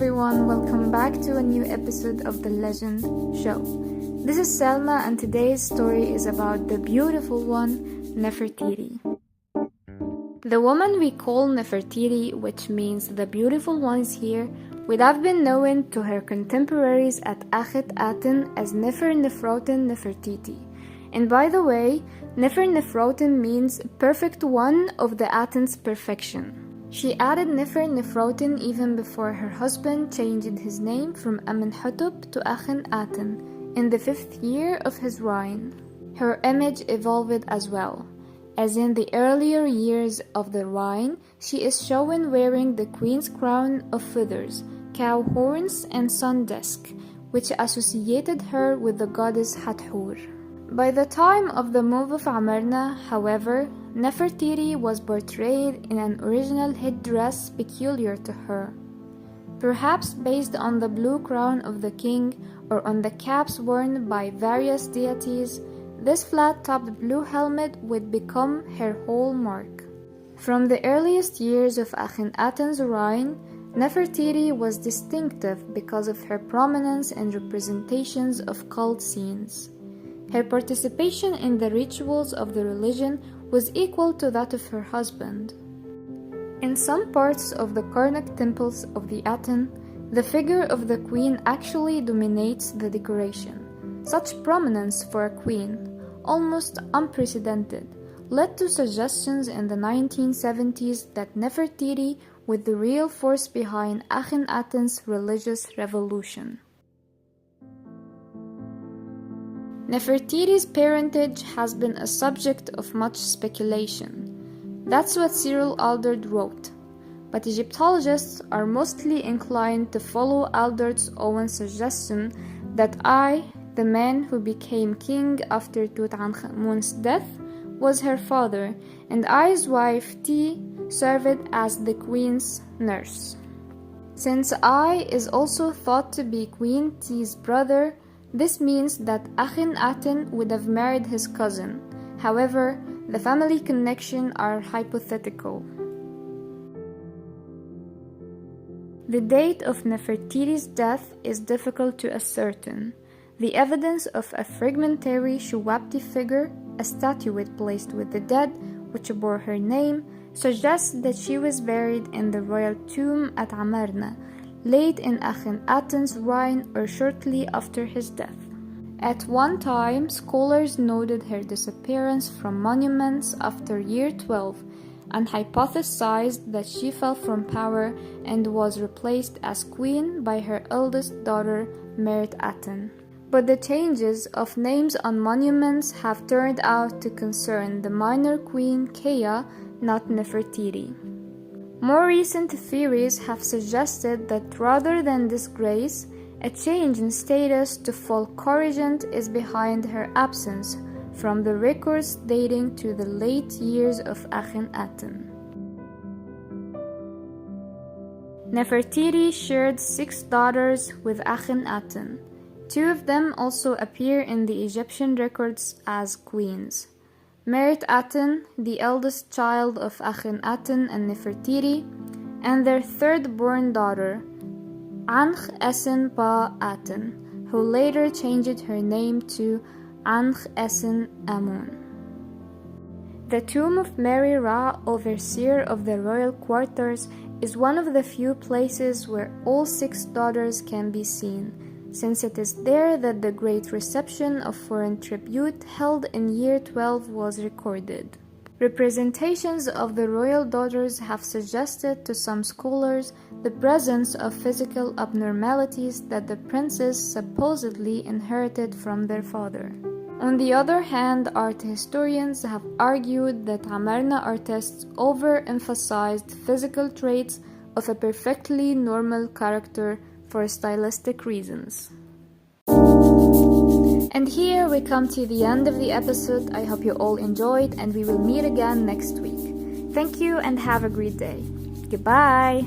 everyone, welcome back to a new episode of The Legend Show. This is Selma and today's story is about the beautiful one, Nefertiti. The woman we call Nefertiti, which means the beautiful one is here, would have been known to her contemporaries at Aten as Nefertiti Nefertiti. And by the way, Nefertiti means perfect one of the Aten's perfection. She added Nefertiti even before her husband changed his name from Amenhotep to Akhenaten in the 5th year of his reign. Her image evolved as well, as in the earlier years of the reign, she is shown wearing the queen's crown of feathers, cow horns, and sun disk, which associated her with the goddess Hathor. By the time of the move of Amarna, however, Nefertiti was portrayed in an original headdress peculiar to her. Perhaps based on the blue crown of the king or on the caps worn by various deities, this flat-topped blue helmet would become her hallmark. From the earliest years of Akhenaten's reign, Nefertiti was distinctive because of her prominence in representations of cult scenes. Her participation in the rituals of the religion was equal to that of her husband. In some parts of the Karnak temples of the Aten, the figure of the queen actually dominates the decoration. Such prominence for a queen, almost unprecedented, led to suggestions in the 1970s that Nefertiti was the real force behind Akhenaten's religious revolution. Nefertiti's parentage has been a subject of much speculation. That's what Cyril Aldred wrote, but Egyptologists are mostly inclined to follow Aldred's own suggestion that I, the man who became king after Tutankhamun's death, was her father, and I's wife Ti served as the queen's nurse. Since I is also thought to be Queen Ti's brother, this means that Akhenaten would have married his cousin. However, the family connection are hypothetical. The date of Nefertiti's death is difficult to ascertain. The evidence of a fragmentary Shuwapti figure, a statuette placed with the dead, which bore her name, suggests that she was buried in the royal tomb at Amarna, late in Akhenaten's reign or shortly after his death. At one time, scholars noted her disappearance from monuments after year 12 and hypothesized that she fell from power and was replaced as queen by her eldest daughter, Nefertiti. But the changes of names on monuments have turned out to concern the minor queen Kea, not Nefertiti. More recent theories have suggested that rather than disgrace, a change in status to full co-regent is behind her absence from the records dating to the late years of Akhenaten. Nefertiti shared 6 daughters with Akhenaten. 2 of them also appear in the Egyptian records as queens. Nefertiti, the eldest child of Akhenaten and Nefertiti, and their 3rd-born daughter, Ankh-Esen-Pa-Aten, who later changed her name to Ankh-Esen-Amun. The tomb of Mary Ra, overseer of the royal quarters, is one of the few places where all 6 daughters can be seen, since it is there that the great reception of foreign tribute held in year 12 was recorded. Representations of the royal daughters have suggested to some scholars the presence of physical abnormalities that the princes supposedly inherited from their father. On the other hand, art historians have argued that Amarna artists overemphasized physical traits of a perfectly normal character for stylistic reasons. And here we come to the end of the episode. I hope you all enjoyed and we will meet again next week. Thank you and have a great day. Goodbye!